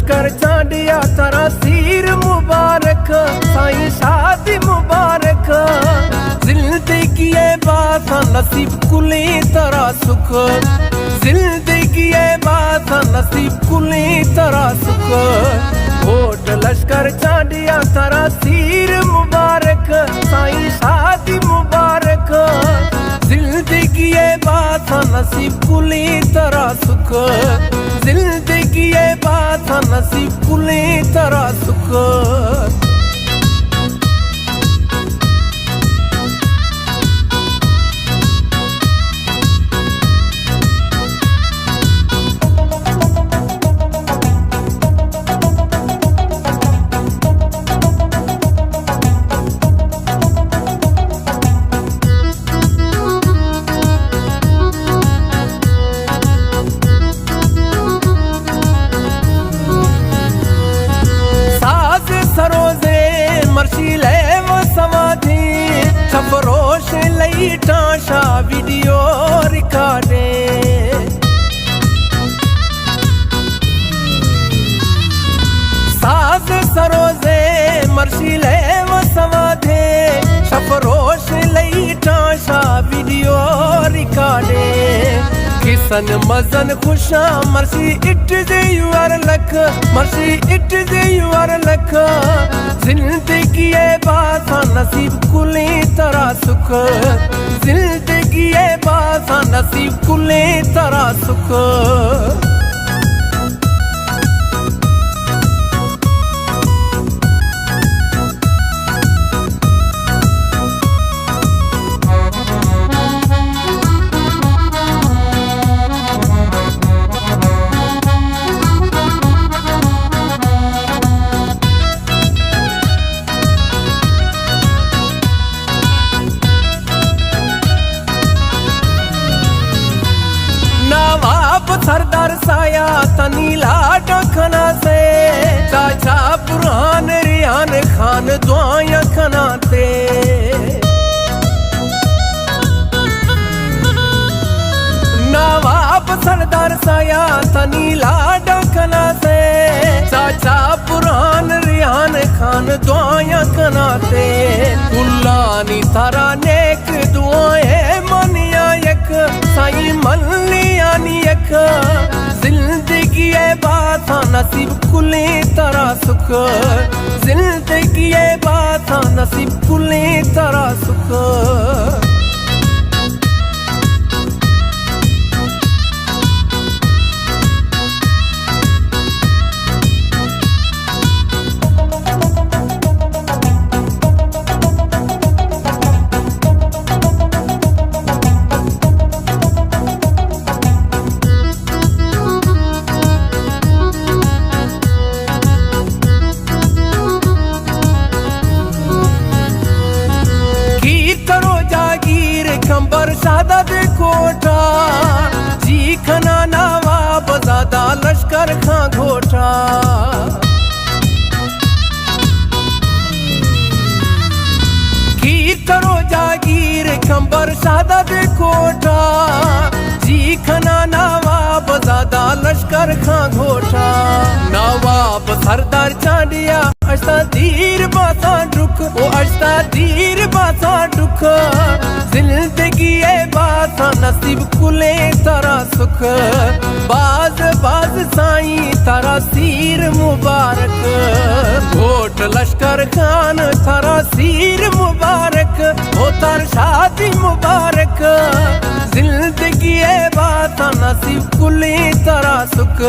लश्कर चांडिया तारा सीर मुबारक, साईं शादी मुबारक। जिंदगी बात नसीब कुली तरह सुख, जिंदगी बात नसीब कुली तरह सुख। होट लश्कर चांडिया तारा सीर मुबारक, साईं शादी मुबारक। जिंदगी बात नसीब कुली तरह सुख, जिंदगी बात नसीब कुली तरह सुख। मर्शीले वो समाधि छपरोश लई टाशा वीडियो रिकॉर्डे। साज सरोजे मर्शीले वो समाधि छपरोश लई टाशा वीडियो रिकॉर्डे। किसन मजन खुशा मर्सी इट दे यूर लख, मर्सी इट दे यूर लख। जिंदगी बात नसीब कुली तरह सुख, जिंदगी बात नसीब कुली तरह सुख। सरदार साया तनीला डखना से, चाचा बुरहान रियान खान दुआया खनाते। नवाब सरदार साया तनीला डखना से, चाचा बुरहान रियान खान दुआया खनाते। कुल्लानी तारा नेक दुआएं मनिया यक, साईं मल्लिया नियक। जिंदगी बात नसीब कुली तरह सुख, जिंदगी बात नसीब कुली तरह सुख। कंबर सादा दे कोठा, जी खना नवाब ज़ादा लश्कर खां घोटा। की करो जागीर कंबर सादा दे कोठा, जी खना नवाब ज़ादा लश्कर खां घोटा। नवाब सरदार चांडिया अश्ता दीर बासा दुख, ओ अश्ता दीर बासा दुख। जिंदगी बात नसीब कुले तरह सुख, बाज बाज साईं तारा सीर मुबारक। घोट लश्कर खान तारा सीर मुबारक, हो तार शादी मुबारक। जिंदगी बात नसीब कुले तरह सुख।